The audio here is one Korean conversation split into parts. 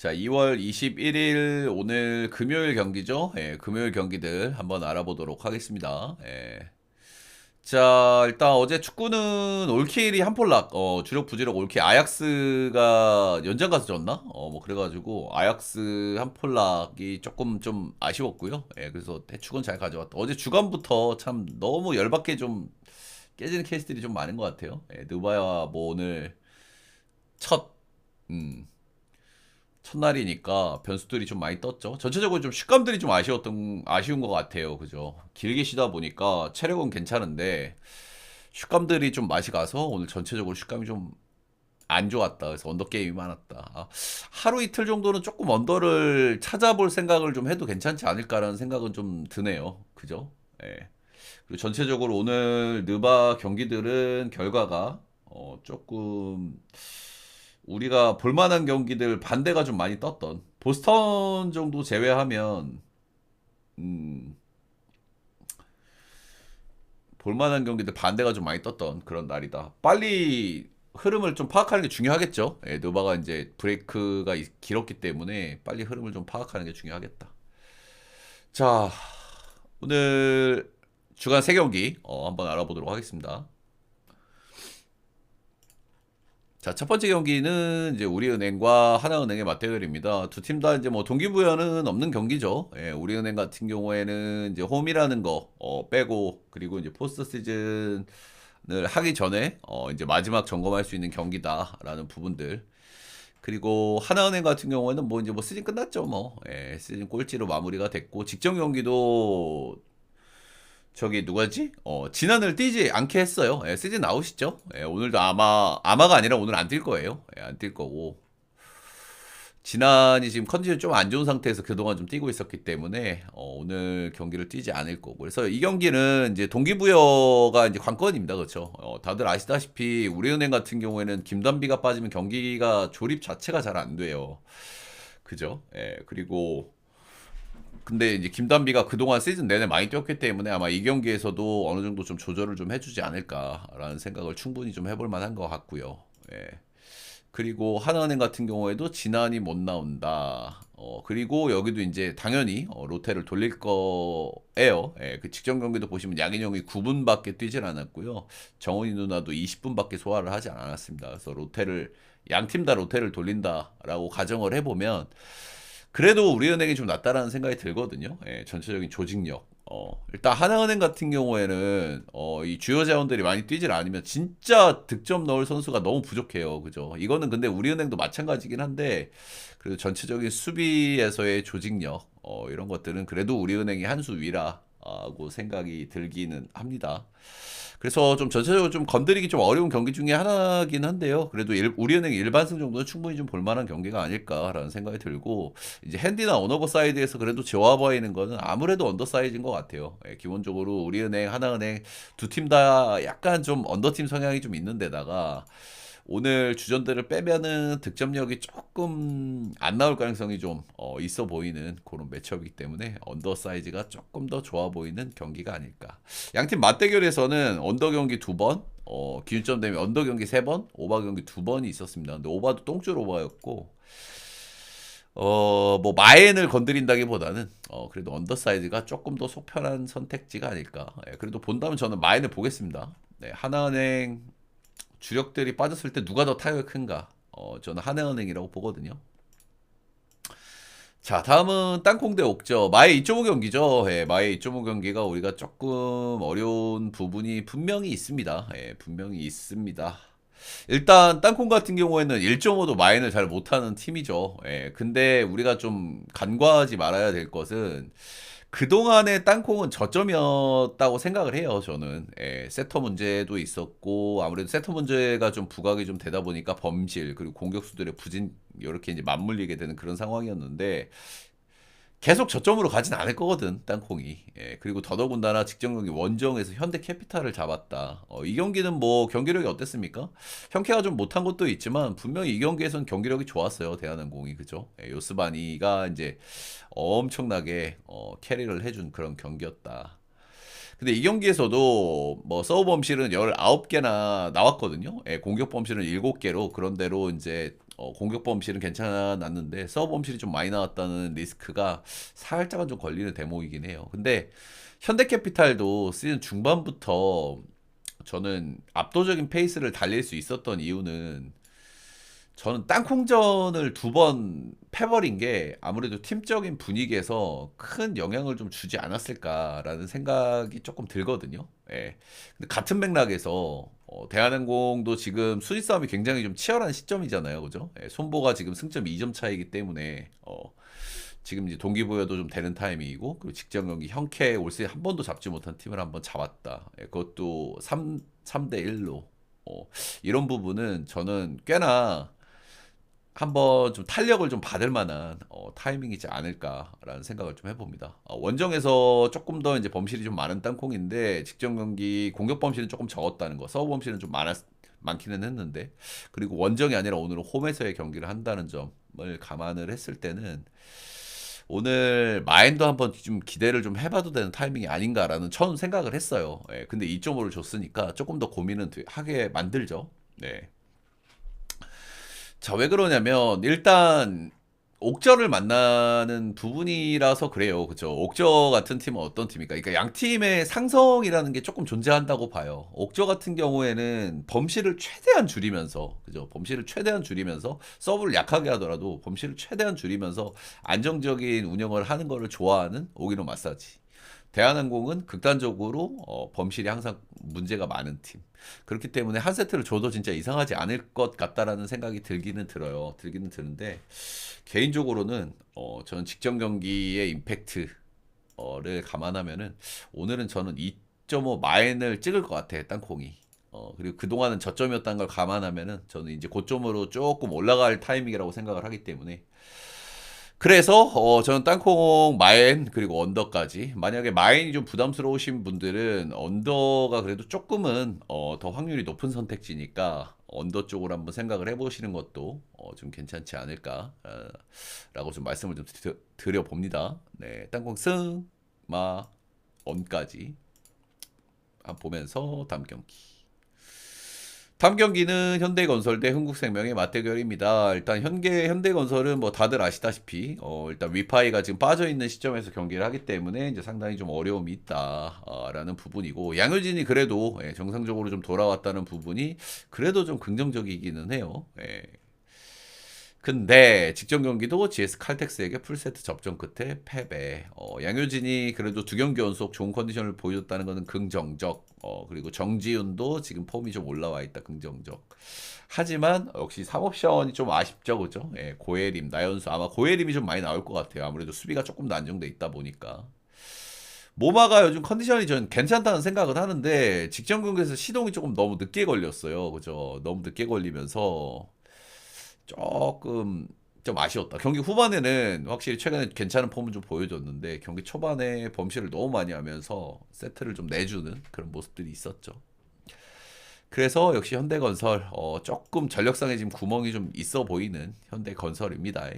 자, 2월 21일 오늘 금요일 경기죠. 예, 금요일 경기들 한번 알아보도록 하겠습니다. 예. 자, 일단 어제 축구는 올킬이 한 폴락, 주력 부주력 올킬 아약스가 연장 가서 졌나? 뭐 그래가지고 아약스 한 폴락이 조금 좀 아쉬웠고요. 예, 그래서 대축은 잘 가져왔다. 어제 주간부터 참 너무 열받게 좀 깨지는 케이스들이 좀 많은 것 같아요. 예, 느바야 뭐 오늘 첫 음, 첫날이니까 변수들이 좀 많이 떴죠. 전체적으로 좀 식감들이 좀 아쉬운 것 같아요. 그죠? 길게 쉬다 보니까 체력은 괜찮은데 식감들이 좀 맛이 가서 오늘 전체적으로 식감이 좀 안 좋았다. 그래서 언더 게임이 많았다. 하루 이틀 정도는 조금 언더를 찾아볼 생각을 좀 해도 괜찮지 않을까라는 생각은 좀 드네요. 그죠? 예. 그리고 전체적으로 오늘 느바 경기들은 결과가 조금 우리가 볼만한 경기들 반대가 좀 많이 떴던 보스턴 정도 제외하면 음, 볼만한 경기들 반대가 좀 많이 떴던 그런 날이다. 빨리 흐름을 좀 파악하는 게 중요하겠죠. 예, 노바가 이제 브레이크가 길었기 때문에 빨리 흐름을 좀 파악하는 게 중요하겠다. 자, 오늘 주간 3경기 한번 알아보도록 하겠습니다. 자, 첫 번째 경기는 이제 우리은행과 하나은행의 맞대결입니다. 두 팀 다 이제 뭐 동기부여는 없는 경기죠. 예, 우리은행 같은 경우에는 이제 홈이라는 거 빼고 그리고 이제 포스트 시즌을 하기 전에 이제 마지막 점검할 수 있는 경기다라는 부분들. 그리고 하나은행 같은 경우에는 뭐 이제 뭐 시즌 끝났죠, 뭐. 예, 시즌 꼴찌로 마무리가 됐고 직전 경기도 저기 누가지? 지난을 뛰지 않게 했어요. 예, 시즌 나오시죠? 예, 오늘도 아마가 아니라 오늘 안 뛸 거예요. 예, 안 뛸 거고. 지난이 지금 컨디션이 좀 안 좋은 상태에서 그동안 좀 뛰고 있었기 때문에 오늘 경기를 뛰지 않을 거고. 그래서 이 경기는 이제 동기부여가 이제 관건입니다. 그렇죠? 다들 아시다시피 우리은행 같은 경우에는 김단비가 빠지면 경기가 조립 자체가 잘 안 돼요. 그죠? 예, 그리고 근데 이제 김단비가 그동안 시즌 내내 많이 뛰었기 때문에 아마 이 경기에서도 어느 정도 좀 조절을 좀 해주지 않을까라는 생각을 충분히 좀 해볼 만한 것 같고요. 예. 그리고 하나은행 같은 경우에도 지난이 못 나온다. 그리고 여기도 이제 당연히 로테를 돌릴 거예요. 예, 그 직전 경기도 보시면 양인영이 9분밖에 뛰질 않았고요. 정은이 누나도 20분밖에 소화를 하지 않았습니다. 그래서 로테를 양 팀 다 로테를 돌린다라고 가정을 해보면 그래도 우리은행이 좀 낫다라는 생각이 들거든요. 예, 전체적인 조직력. 일단 하나은행 같은 경우에는 이 주요 자원들이 많이 뛰질 않으면 진짜 득점 넣을 선수가 너무 부족해요. 그죠? 이거는 근데 우리은행도 마찬가지긴 한데 그래도 전체적인 수비에서의 조직력 이런 것들은 그래도 우리은행이 한 수 위라고 생각이 들기는 합니다. 그래서 좀 전체적으로 좀 건드리기 좀 어려운 경기 중에 하나긴 한데요. 그래도 우리은행 일반승 정도는 충분히 좀 볼만한 경기가 아닐까라는 생각이 들고 이제 핸디나 언어버 사이드에서 그래도 좋아 보이는 거는 아무래도 언더사이즈인 것 같아요. 예, 기본적으로 우리은행, 하나은행 두 팀 다 약간 좀 언더팀 성향이 좀 있는 데다가 오늘 주전들을 빼면은 득점력이 조금 안 나올 가능성이 좀 있어 보이는 그런 매치업이기 때문에 언더 사이즈가 조금 더 좋아 보이는 경기가 아닐까. 양팀 맞대결에서는 언더 경기 2번, 기준점 되면 언더 경기 3번, 오바 경기 2번이 있었습니다. 근데 오바도 똥줄 오바였고, 뭐 마엔을 건드린다기보다는 그래도 언더 사이즈가 조금 더 속편한 선택지가 아닐까. 예, 그래도 본다면 저는 마엔을 보겠습니다. 네, 하나은행 주력들이 빠졌을 때 누가 더 타격이 큰가? 저는 하나은행이라고 보거든요. 자, 다음은 땅콩 대 옥저. 마의 2.5 경기죠. 예, 마의 2.5 경기가 우리가 조금 어려운 부분이 분명히 있습니다. 예, 분명히 있습니다. 일단 땅콩 같은 경우에는 1.5도 마인을 잘 못하는 팀이죠. 예, 근데 우리가 좀 간과하지 말아야 될 것은 그동안의 땅콩은 저점이었다고 생각을 해요, 저는. 예, 세터 문제도 있었고, 아무래도 세터 문제가 좀 부각이 좀 되다 보니까 범실, 그리고 공격수들의 부진, 이렇게 이제 맞물리게 되는 그런 상황이었는데, 계속 저점으로 가진 않을 거거든, 땅콩이. 예, 그리고 더더군다나 직전 경기 원정에서 현대 캐피탈을 잡았다. 이 경기는 뭐 경기력이 어땠습니까? 형캐가 좀 못한 것도 있지만 분명히 이 경기에서는 경기력이 좋았어요, 대한항공이. 그죠? 예, 요스바니가 이제 엄청나게 캐리를 해준 그런 경기였다. 근데 이 경기에서도 뭐 서브 범실은 19개나 나왔거든요. 예, 공격 범실은 7개로 그런대로 이제 공격 범실은 괜찮았는데 서브 범실이 좀 많이 나왔다는 리스크가 살짝은 좀 걸리는 대목이긴 해요. 근데 현대캐피탈도 시즌 중반부터 저는 압도적인 페이스를 달릴 수 있었던 이유는 저는 땅콩전을 두 번 패버린 게 아무래도 팀적인 분위기에서 큰 영향을 좀 주지 않았을까라는 생각이 조금 들거든요. 예. 근데 같은 맥락에서 대한항공도 지금 순위 싸움이 굉장히 좀 치열한 시점이잖아요. 그죠? 예, 손보가 지금 승점 2점 차이기 때문에 지금 이제 동기부여도 좀 되는 타이밍이고 그리고 직전 경기 형캐 올 시즌 한 번도 잡지 못한 팀을 한번 잡았다. 예, 그것도 3대 1로. 이런 부분은 저는 꽤나 한번 좀 탄력을 좀 받을 만한 타이밍이지 않을까라는 생각을 좀 해봅니다. 원정에서 조금 더 이제 범실이 좀 많은 땅콩인데 직전 경기 공격 범실은 조금 적었다는 거, 서브 범실은 좀 많기는 했는데 그리고 원정이 아니라 오늘은 홈에서의 경기를 한다는 점을 감안을 했을 때는 오늘 마인도 한번 좀 기대를 좀 해봐도 되는 타이밍이 아닌가라는 처음 생각을 했어요. 예, 근데 2.5를 줬으니까 조금 더 고민은 하게 만들죠. 네. 자, 왜 그러냐면 일단 옥저를 만나는 부분이라서 그래요. 그죠? 옥저 같은 팀은 어떤 팀입니까? 그러니까 양 팀의 상성이라는 게 조금 존재한다고 봐요. 옥저 같은 경우에는 범실을 최대한 줄이면서, 그죠? 범실을 최대한 줄이면서 서브를 약하게 하더라도 범실을 최대한 줄이면서 안정적인 운영을 하는 거를 좋아하는 오기노 마사지. 대한항공은 극단적으로 범실이 항상 문제가 많은 팀. 그렇기 때문에 한 세트를 줘도 진짜 이상하지 않을 것 같다라는 생각이 들기는 들어요. 들기는 드는데 개인적으로는 저는 직전 경기의 임팩트를 감안하면은 오늘은 저는 2.5 마인을 찍을 것 같아. 땅콩이. 그리고 그동안은 저점이었다는 걸 감안하면은 저는 이제 고점으로 조금 올라갈 타이밍이라고 생각을 하기 때문에 그래서 저는 땅콩 마인 그리고 언더까지 만약에 마인이 좀 부담스러우신 분들은 언더가 그래도 조금은 더 확률이 높은 선택지니까 언더 쪽으로 한번 생각을 해보시는 것도 좀 괜찮지 않을까 라고 좀 말씀을 좀 드려봅니다. 네, 땅콩 승, 마, 언까지 한번 보면서 다음 경기. 다음 경기는 현대건설 대 흥국생명의 맞대결입니다. 일단 현대건설은 뭐 다들 아시다시피 일단 위파이가 지금 빠져 있는 시점에서 경기를 하기 때문에 이제 상당히 좀 어려움이 있다라는 부분이고 양효진이 그래도 정상적으로 좀 돌아왔다는 부분이 그래도 좀 긍정적이기는 해요. 예. 근데 직전 경기도 GS 칼텍스에게 풀세트 접전 끝에 패배. 양효진이 그래도 두 경기 연속 좋은 컨디션을 보여줬다는 것은 긍정적. 그리고 정지훈도 지금 폼이 좀 올라와 있다. 긍정적. 하지만 역시 3옵션이 좀 아쉽죠, 그죠? 예, 고예림, 나연수 아마 고예림이 좀 많이 나올 것 같아요. 아무래도 수비가 조금 더 안정돼 있다 보니까. 모마가 요즘 컨디션이 전 괜찮다는 생각은 하는데 직전 경기에서 시동이 조금 너무 늦게 걸렸어요, 그죠? 너무 늦게 걸리면서. 조금 좀 아쉬웠다. 경기 후반에는 확실히 최근에 괜찮은 폼을 좀 보여줬는데 경기 초반에 범실을 너무 많이 하면서 세트를 좀 내주는 그런 모습들이 있었죠. 그래서 역시 현대건설 조금 전력상에 지금 구멍이 좀 있어 보이는 현대건설입니다.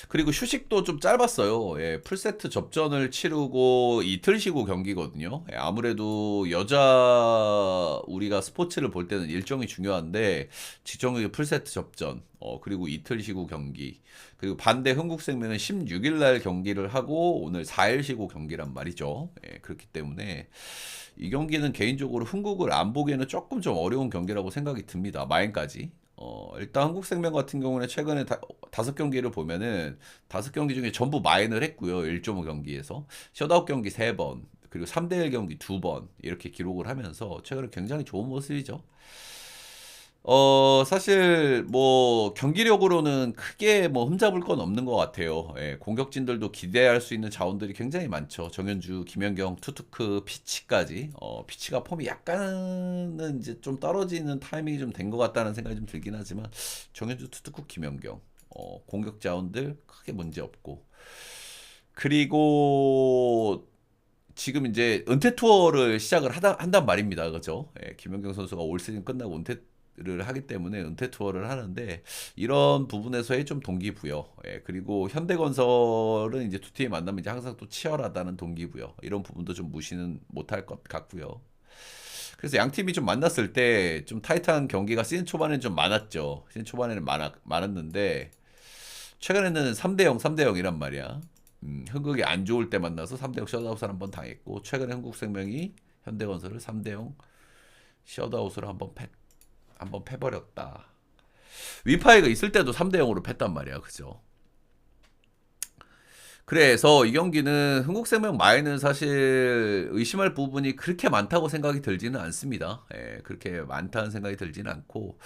그리고 휴식도 좀 짧았어요. 예, 풀세트 접전을 치르고 이틀 쉬고 경기거든요. 예, 아무래도 여자 우리가 스포츠를 볼 때는 일정이 중요한데 직전에 풀세트 접전, 그리고 이틀 쉬고 경기, 그리고 반대 흥국생명은 16일 날 경기를 하고 오늘 4일 쉬고 경기란 말이죠. 예, 그렇기 때문에 이 경기는 개인적으로 흥국을 안 보기에는 조금 좀 어려운 경기라고 생각이 듭니다. 마인까지. 일단 한국생명 같은 경우는 최근에 다섯 경기를 보면은 다섯 경기 중에 전부 마인을 했고요. 1.5 경기에서 셧아웃 경기 3번 그리고 3대1 경기 2번 이렇게 기록을 하면서 최근에 굉장히 좋은 모습이죠. 사실 뭐 경기력으로는 크게 뭐 흠잡을 건 없는 것 같아요. 예, 공격진들도 기대할 수 있는 자원들이 굉장히 많죠. 정현주, 김연경, 투투크, 피치까지. 피치가 폼이 약간은 이제 좀 떨어지는 타이밍이 좀 된 것 같다는 생각이 좀 들긴 하지만 정현주, 투투크, 김연경 공격 자원들 크게 문제 없고 그리고 지금 이제 은퇴 투어를 시작을 한단 말입니다. 그죠? 예, 김연경 선수가 올 시즌 끝나고 은퇴를 하기 때문에 은퇴 투어를 하는데 이런 부분에서의 좀 동기부여. 예, 그리고 현대건설은 이제 두 팀이 만나면 이제 항상 또 치열하다는 동기부여. 이런 부분도 좀 무시는 못할 것 같고요. 그래서 양 팀이 좀 만났을 때 좀 타이트한 경기가 시즌 초반에는 좀 많았죠. 시즌 초반에는 많았는데 최근에는 3대 0, 3대 0이란 말이야. 흥국이 안 좋을 때 만나서 3대 0 셧아웃을 한번 당했고 최근에 흥국생명이 현대건설을 3대 0 셧아웃을 한번 패버렸다. 위파이가 있을 때도 3대 0으로 팼단 말이야. 그죠? 그래서 이 경기는 흥국생명 마에는 사실 의심할 부분이 그렇게 많다고 생각이 들지는 않습니다. 예, 그렇게 많다는 생각이 들지는 않고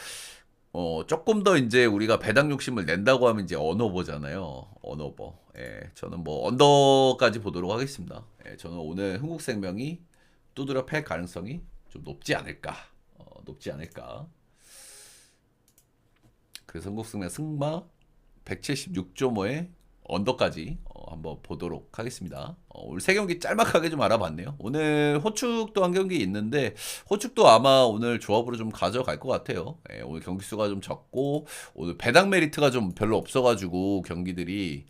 조금 더 이제 우리가 배당 욕심을 낸다고 하면 이제 언어버잖아요. 언어버. 예, 저는 뭐 언더까지 보도록 하겠습니다. 예, 저는 오늘 흥국생명이 두드려 팰 가능성이 좀 높지 않을까. 높지 않을까. 그래서 흥국생명 승마 176.5에 언더까지 한번 보도록 하겠습니다. 오늘 세 경기 짤막하게 좀 알아봤네요. 오늘 호축도 한 경기 있는데 호축도 아마 오늘 조합으로 좀 가져갈 것 같아요. 예, 오늘 경기 수가 좀 적고 오늘 배당 메리트가 좀 별로 없어가지고 경기들이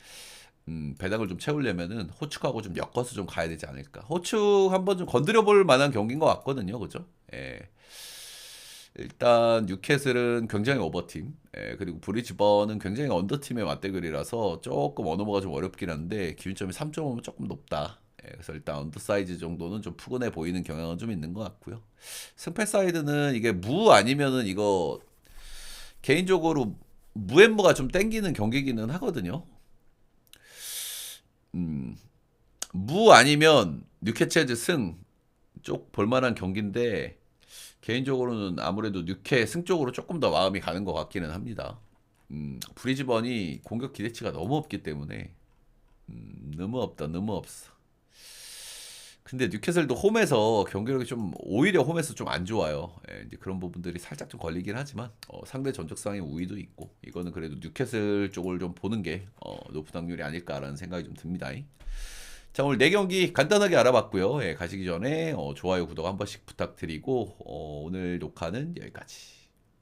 배당을 좀 채우려면은 호축하고 좀 엮어서 좀 가야 되지 않을까. 호축 한번 좀 건드려 볼 만한 경기인 것 같거든요. 그죠? 예. 일단 뉴캐슬은 굉장히 오버팀, 그리고 브리즈번은 굉장히 언더팀의 맞대결이라서 조금 언어모가 좀 어렵긴 한데 기준점이 3.5면 조금 높다. 그래서 일단 언더사이즈 정도는 좀 푸근해 보이는 경향은 좀 있는 것 같고요. 승패 사이드는 이게 무 아니면은 이거 개인적으로 무앤무가 좀 땡기는 경기기는 하거든요. 무 아니면 뉴캐체즈 승 쪽 볼만한 경기인데 개인적으로는 아무래도 뉴캐 승 쪽으로 조금 더 마음이 가는 것 같기는 합니다. 브리즈번이 공격 기대치가 너무 없기 때문에 너무 없다, 너무 없어. 근데 뉴캐슬도 홈에서 경기력이 좀 오히려 홈에서 좀 안 좋아요. 예, 이제 그런 부분들이 살짝 좀 걸리긴 하지만 상대 전적상의 우위도 있고 이거는 그래도 뉴캐슬 쪽을 좀 보는 게 높은 확률이 아닐까라는 생각이 좀 듭니다. 자, 오늘 4경기 간단하게 알아봤고요. 예, 가시기 전에 좋아요, 구독 한 번씩 부탁드리고 오늘 녹화는 여기까지.